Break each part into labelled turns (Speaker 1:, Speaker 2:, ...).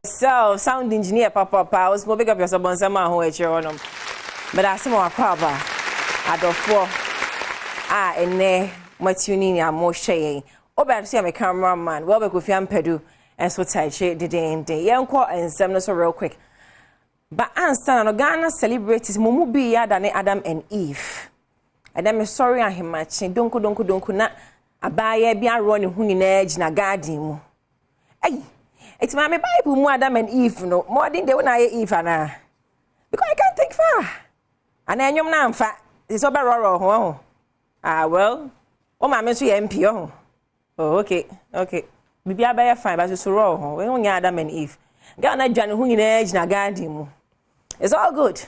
Speaker 1: So, sound engineer Papa, I was moving up your sabonsama who at your own. But I see my papa. Adofo. And ne, my tuning, I'm more shaying. Oh, but I see I'm a cameraman. Well, we could find Pedu and so tight shade the day and day. Young call and some so real quick. But Anstan and Ghana celebrates Mumu be than Adam and Eve. And I'm sorry I him matching. Donku na abaye bia running hunning edge na garden. Hey, it's my Bible more Adam and Eve no more than they when I Eve and because I can't take far. And then you're not fat. It's over roro. Well, oh my Miss MP. Oh, okay. Maybe I buy a fine, but it's raw. We only Adam and Eve. Ghana Jan hunning edge na garden. It's all good.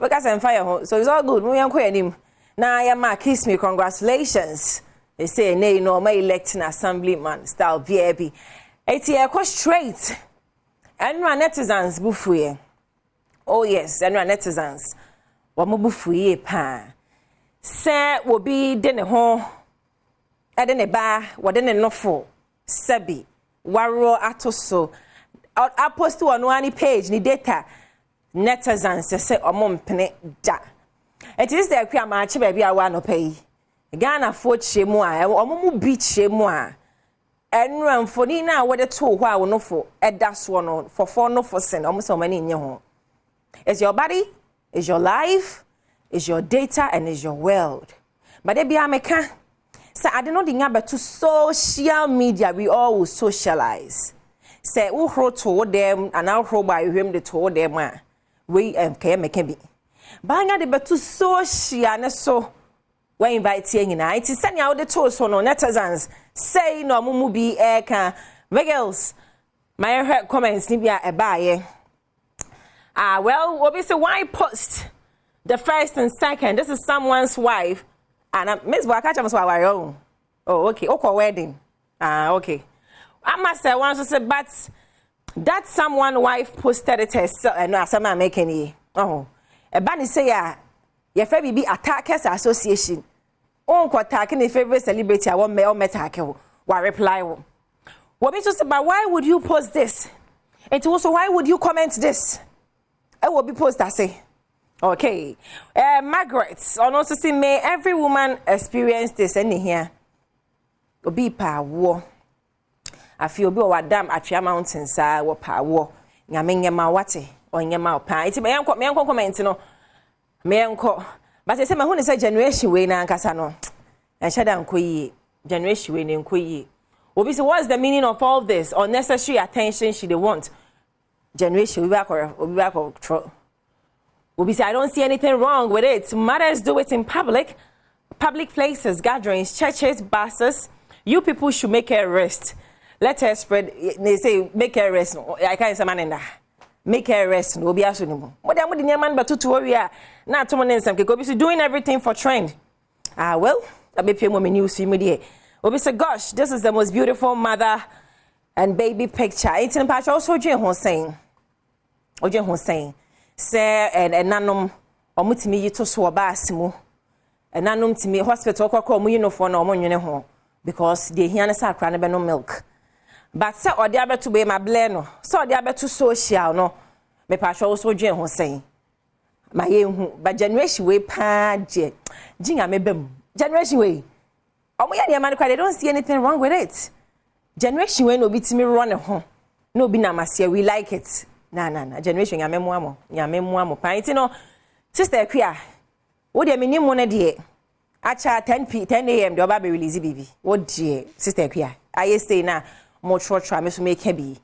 Speaker 1: Because I'm fire, so it's all good. We are him. Now I am kiss me, congratulations. They say, nay, no, my electing assemblyman style VIP. It's here, go straight. And run netizens buffooye. Oh, yes, and run netizens. What more buffooye, pa. Say, will be dinner home. I didn't bar, what didn't know for. Sebi, Waro Atoso. I post to one page, ni data. Netizens say omom pene da. It is the kwa match baby I want to pay. Ghana fort shemu a omomu beach shemu a. Enran for ni na what the two why no for that's one for 4 no for send almost so many in your home. It's your body, it's your life, it's your data and it's your world. But they be American. So I don't know the number to social media we all will socialize. Say who wrote to them and now wrote by him the to them we can be. Banga de betu social na so we invite you na it is send out the toast so no netizens say no mumu bi eka girls my comments ni bia e baaye well we say why post the first and second this is someone's wife and Miss Wakacha was our own. Oh okay wedding okay I must say once say but that someone wife posted it herself and no some making it oh a bani say your favorite be attackers association on attacking the favorite celebrity I want me or metake what reply what me to say but why would you post this and also why would you comment this I will be post I say okay Margaret on also say may every woman experience this any here obi pa wo I feel be wa dam atwea mountains wo pa wo nyame nyema wate onyema pa iti me yanko comment no me yanko but say me hu ne say generation we na nkasa no enhada nkoyi generation we ne nkoyi obi say what's the meaning of all this unnecessary attention she they want generation we back or obi say I don't see anything wrong with it mothers do it in public places gatherings churches buses you people should make a rest. Let her spread. They say make her rest. I can't say man in that. Make her rest. No be aso anymore. What they am the man but to worry. Now to man some because doing everything for trend. Well, I be pay more news media. Obi say gosh, this is the most beautiful mother and baby picture. It's in part also Ojen Hussein. Say and nanom omutimi yito so oba asimo. And nanom timi hospital kwakwa omu uniform na omo nwene ho because they hear na sakra na be no milk. But say odi abeto be ma blend no so odi abeto social no me pa sho so dwen ho sen ma ye hu but generation we pa je jinga me bem generation we omo ya ne man they don't see anything wrong with it generation we no bitimi run ho no bi na masia we like it na generation ya memu amo pa iti no sister kwia wo de menimu ne de acha 10 am de oba be release bibi wo de sister kwia aye stay na more short me so make heavy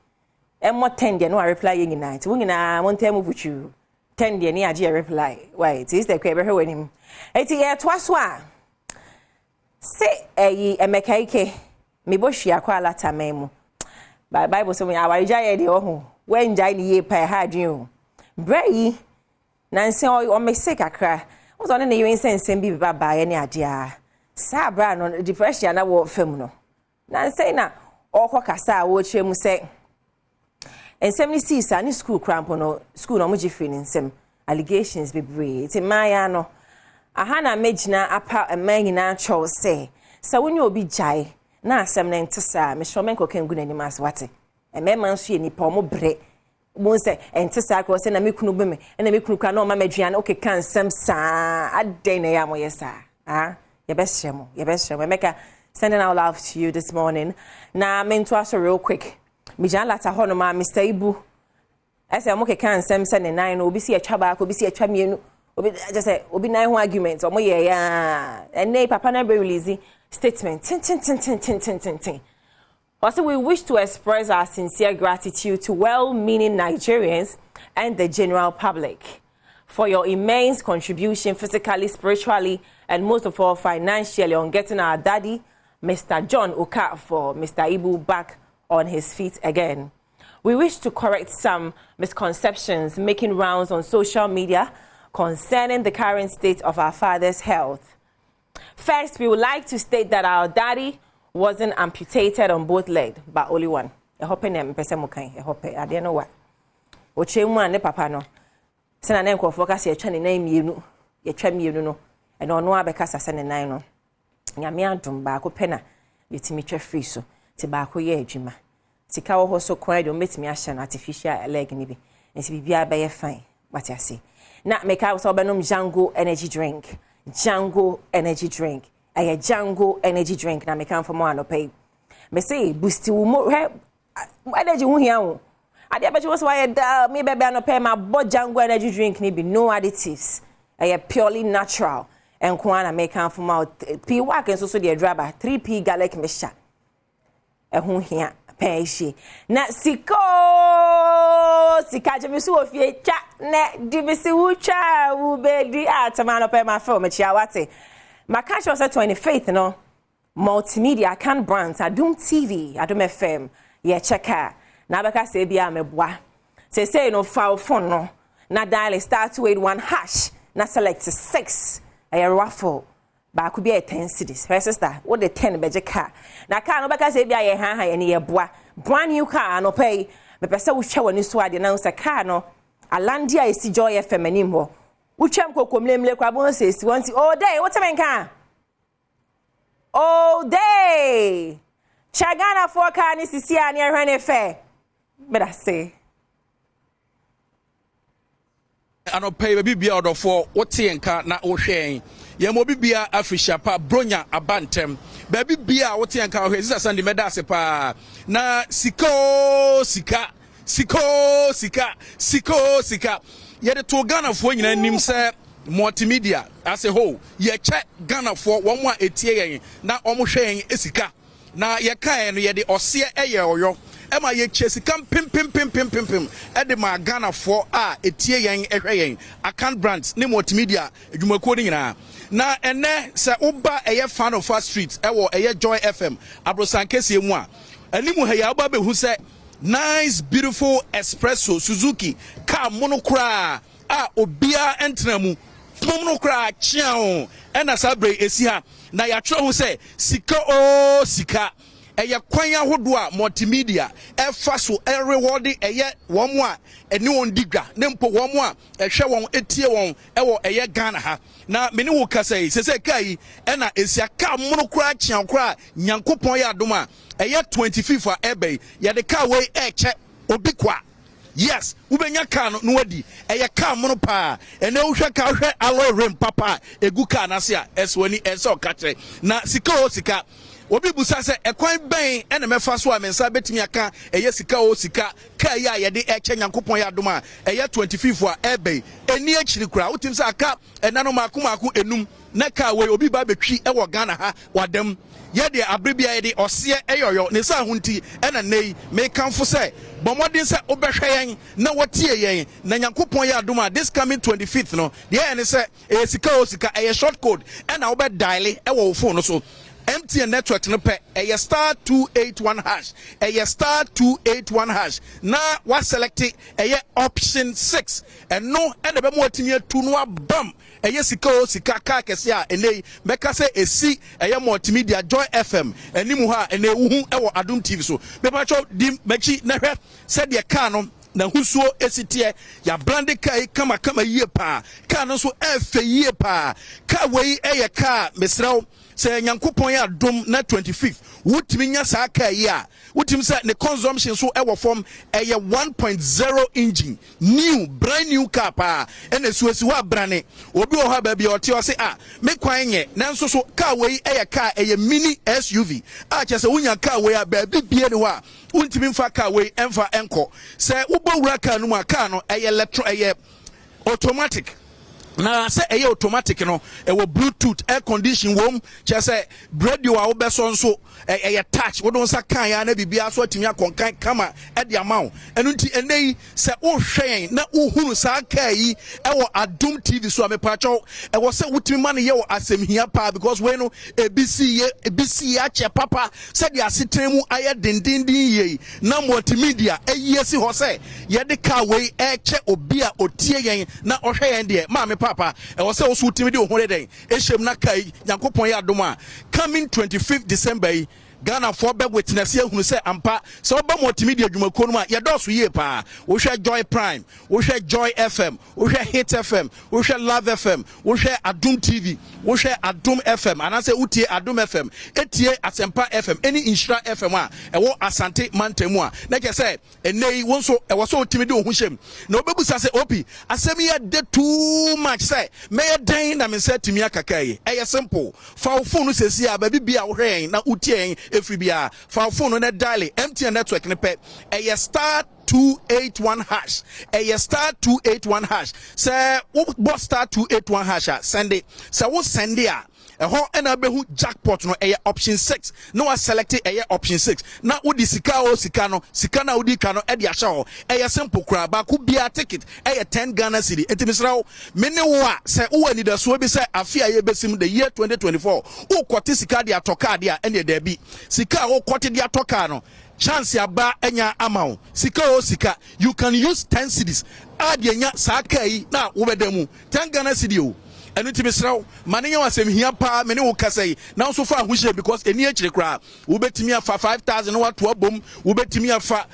Speaker 1: and more 10 no reply yin night we na mon time buchu 10 ni age reply why it is the kwebe hwe nim eti ye twaso a say emekaike me bo hwia kwa lata memu bible say we awarija ye de ohu when jai ni ye pa ha dwen o brai na nse o me se kakra wo so ne ye nsensem bi baba ye ni age a sa bra no depression na wo fam no na nse na okwa kasa wo chemu se ensem ni sisa ni school cramp no school no mo gifri ni nsem allegations be brave ti maya no aha na megina apa emanyina chow se sa woni obi jai na asem na ntesa me shomen koken gu nani mas wate emema nso ye nipa mo bre Monse and Tessa was in a mikunu bime and a mikunu cano mamadrian okay can some sa a day na yamo yesa. Ah, your best shemo, your best shemo. Make a sending out love to you this morning. Now I'm into us real quick. Mijan lata honoma Mr. Ibu. I say I'm okay can some sending nine obi see a chaba obi see a chamienu obi just say obi nine arguments or yeah and nay papa na be releasing statement tin. Also, we wish to express our sincere gratitude to well-meaning Nigerians and the general public for your immense contribution physically, spiritually, and most of all financially on getting our daddy, Mr. John Okafor, Mr. Ibu, back on his feet again. We wish to correct some misconceptions making rounds on social media concerning the current state of our father's health. First, we would like to state that our daddy wasn't amputated on both legs, but only one. I hope them person mukai. I hope I don't know what. Oche one ne papa no. Sena na nko focus ye twa ne nan mienu. Ye twa mienu no. E no no abekasa se ne nan no. Nyame adom ba ko pena yetimi twa free so. Ti ba ko ye adwuma. Sika wo ho so kwan de metimi ahye na artificial leg ni bi. Nsi bibia ba ye fine. What you see. Na make out so benom Django energy drink. Django energy drink. A Django energy drink na me kan for mo anopai me say boost wo mo energy hu hia wo ade abeji wo so why da me bebe anopai ma bo Django energy drink ni be no additives a purely natural enko na me kan for mo p work so so de draba 3p garlic mixture e hu hia pa hie na sika je me so ofie twa na di me se wu twa wo be di atama anopai ma fa o me chia wate. My catch was at 25th, no multimedia can brands Adom TV, Adom FM, yeah, check out. Now, because say be a boy. Say no foul phone, no. Now dial star 281 hash. Now select 6. A raffle. But I could be a 10 cities. First sister, what the 10 beje car. Now can't no because say be a ha any a boy. Brand new car no pay. The person who show any sword announce a car no. Alandia is Joy FM anymore. Ucham kokomlemle kwa bon says want all day what time can all day chagana for car ni sisi ani ehwe fair but I say
Speaker 2: ano pay baby bia odofo wote enka na wo hwen ye mo bibia afisha pa bronya abantem baby bia wote enka wo hwe sisa sande meda se pa na sika yede to Ghana for nyina nim se multimedia as a whole ye check Ghana for one more etie yen na omo hwen esika na ye kan no yede ose eye oyo e ma ye che sika pim e de ma Ghana for a etie yen ehwe yen account brands ne multimedia adwumako ni nyina na ene se uba eye fan of our street e wo eye Joy FM abrosan kese mu a animu ha ya ba be hu se nice beautiful espresso Suzuki car monokra obia entramu monokra chiao ena sabre esi ha na ya tro hu se sika eye kwan ahodo a multimedia e fa so e reward eye won a eni won digwa ne mpo won a ehwe won etie won e wo eye Ghana ha na meni wo kasai se kai ena esia car monokra chiao kra nyankopon ya adom a eye 25 for ebe ya de car we eche obi kwa yes ubenya car no wadi eye car mono pa ene wo hwe car hwe alloy rim papa egu car na se a eswani enso katre na sika obi busa se ekwan ben ene mefa so a mensa betimi aka eye sika car ya ye de eche nyankopon ya adom a eye 25 for ebe eni achiri kura utim se aka enano maku enum na car we obi ba betwi e wo Ghana ha wadam yede abribia yede ose eyoyo ne sa hunti ena nei me kanfo se bomodin se obehwe yen na wotie yen na nyankopon ya adoma this coming 25th no de ene se sika e short code ena obe dial e wo phone so MTN network no pe star 281 hash star 281 hash na wa select option 6 and no ene be mo atimi atu no abam sika ka kese a enei meka se esi multimedia Joy FM enimu ha ene uhu ewo Adom TV so me pa cho dim machi na hwe se de ka no na husuo esitie ya brand kai kama yie pa ka no so efe yie pa ka wei eye ka mesraw say nyankopon ya adom na 25th wutimi nya saa car yi a wutimi say the consumption so e wo form a 1.0 engine new brand new car pa and esuesi wa brane obi o ha ba bia o te o say me kwan nye nanso so car we e car e mini SUV a che say wunya car we a ba bibie ni wa untimi mfa car we emfa enko say ubowura car no ma car no e automatic na say e automatic no e wo bluetooth air condition wom che say radio a wo beso nso e touch wo don sa kan ya na bibia so atimi akonkan kama e de amawo enu nti enei say wo hwen na wo hunu sa kai e wo Adom TV so amepacho e wo say wutimi ma ne ye wo asemhia pa because we no ebisi ya che papa say de asetran mu aye dendendin ye na multimedia e yesi ho say ye de ka we e che obi a otie yen na ohwe yen de ma me papa e wo say wo so wutimi de ho re den e hyem na kai Nyankopon ya Adom a coming 25th December Ghana for be witness here who say ampa so ba multimedia dwumakuo no a ye doso ye pa wo hwe Joy Prime wo hwe Joy FM wo hwe Hit FM wo hwe Love FM wo hwe Adom TV wo hwe Adom FM anase utie Adom FM etie Asempa FM any Inshira FM a e wo Asante Mantemu a na ke say enei won so e wo so otimi de ohun hyem na obebusa say opi asem ye de too much say me den na me say timi akakai e simple fa wo phone sesi a ba bibia wo hwen na utie Efribia for phone na dial MTN network ne pe a star 281 hash a star 281 hash say what star 281 hash send it so what send it ho ena behu jackpot no option 6 no was selected option 6 na udi sika o sika no sika na udi ka no e de ahya ho simple kra ba ku bia ticket 10 Ghana cedi entimisra mene wo a se wo ani da so bi se afia ye besim the year 2024 wo kote sika de atoka de a ene da bi sika wo kote de atoka no chance aba enya amount sika o sika you can use 10 cedis add enya saka yi na wo bedamu 10 Ghana cedi o enu ti misraw mane nya wasem hia pa mene wo kasai na so fa ahuje because eni akire kra wo betimi afa 5000 no wato abom wo betimi afa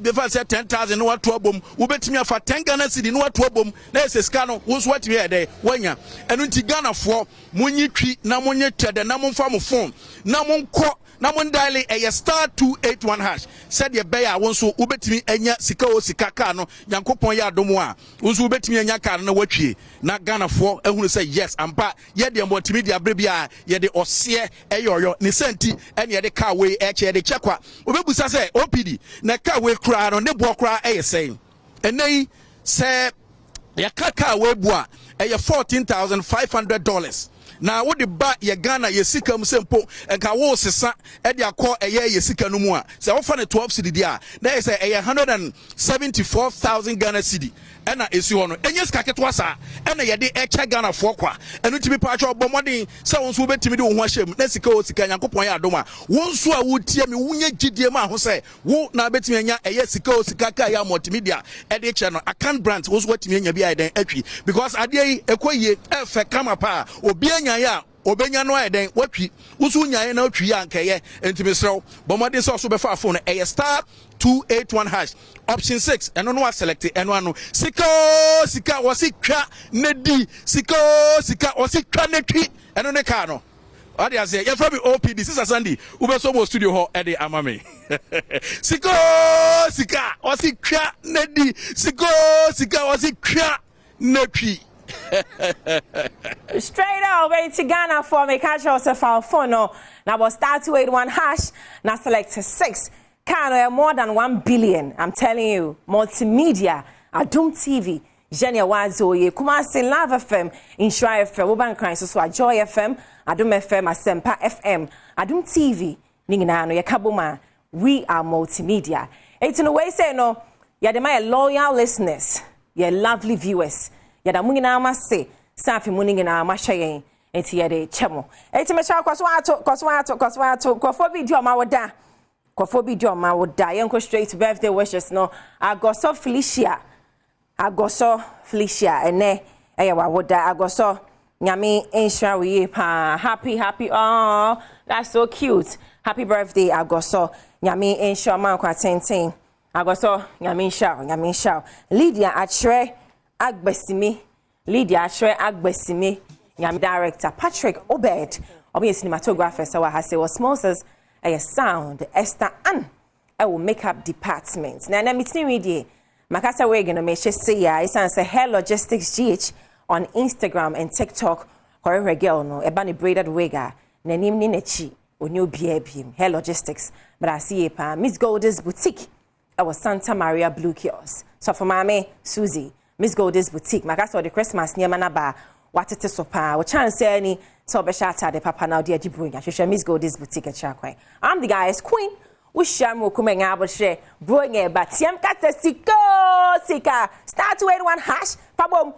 Speaker 2: befa say 10000 no wato abom wo betimi afa 10 Ghana cedi no wato abom na eseska no wo so watimi ede wanya enu ti Ghana fo munyi twi na munye twede na monfa mo phone na monko na mon dial a star 281 hash said ye beya won so ubetimi anya sika o sika ka no Nyankopon ya Adom a won so ubetimi anya ka no na watwie na Ghana fo ehunu say yes ampa ye de multimedia brebia ye de ose eyoyo ne santi ene ye de ka we eche de chekwa obebusa say OPD na ka we kra no ne bo kra eyesen enei say ya ka we bua eye $14,500 na wo de ba ye Ghana ye sika mu sempo enka wo sesa e de akọ ye sika no mu a se wo fa ne 12 cedi dia na ye say 174,000 Ghana cedi ena esi ho no enye sika ketwa sa ena ye de eche Ghana fo kwa enu tibi pa atwa bomodin se won so betimi de wo ho ahyem na sika o sika Nyankopon ya Adom a won so a wo tie me wunye gidie ma ho se wo na betimi anya eye sika o sika ka ya multimedia e de che no account branch wo so betimi anya bia den atwi because ade yi ekoyie e fe kama pa obi anya ya obenya no eden watwi wusu nyae na otwi ya nkeye entimisrew bomode so befa phone e star 281 hash option 6 eno no select eno ano sika wosikwa nedi sika wosikwa netwi eno ne ka no ade ase ye from OPD this is Sunday ubeso mo studio ho e de amame sika wosikwa nedi sika wosikwa netwi
Speaker 1: Straight out, ready to Ghana for me. Catch yourself our phone. Now, was star 281 hash. Now select 6. Can more than 1 billion. I'm telling you. Multimedia, Adom TV, Jenya Wazoye, Kumasi Love FM, Inshira FM, Woban Crime, so Joy FM, Adom FM, Asempa FM, Adom TV, Ninginano, Yakabuma. We are multimedia. It's in a way say no. You're my loyal listeners. You're lovely viewers. Yada mungina amase safi muningina amashayen enti yade chemo enti mecha kwaswato kwafo video ma woda yenko straight birthday wishes no agoso Felicia ene eya woda agoso nyame ensha we pa happy oh that's so cute happy birthday agoso nyame ensha man kwa tenten agoso nyame ensha Lydia Achre Agbesime, Lydia Ashre Agbesime, Yam Director Patrick Obed, obi cinematographer so ha say was sponsors a sound Esther Ann will makeup department na meeting with you makasa we gonna make sure say ya isan say hair logistics GH on Instagram and TikTok korehwe girl no eba ne braided wig a nanim ni nachi onyo bia biem hair logistics but I see pa Miss Goldie's boutique was Santa Maria Blue Kiosk so for mama Susie Miss Goldie's boutique makasa the Christmas near manaba watete so pa wo chance any so be shata de papa now de ajibunya hwehwe Miss Goldie's boutique a chakwan I'm the guy's queen we share mo kumenya aboshe bronya ba tiam kata sika star 281 hash pabom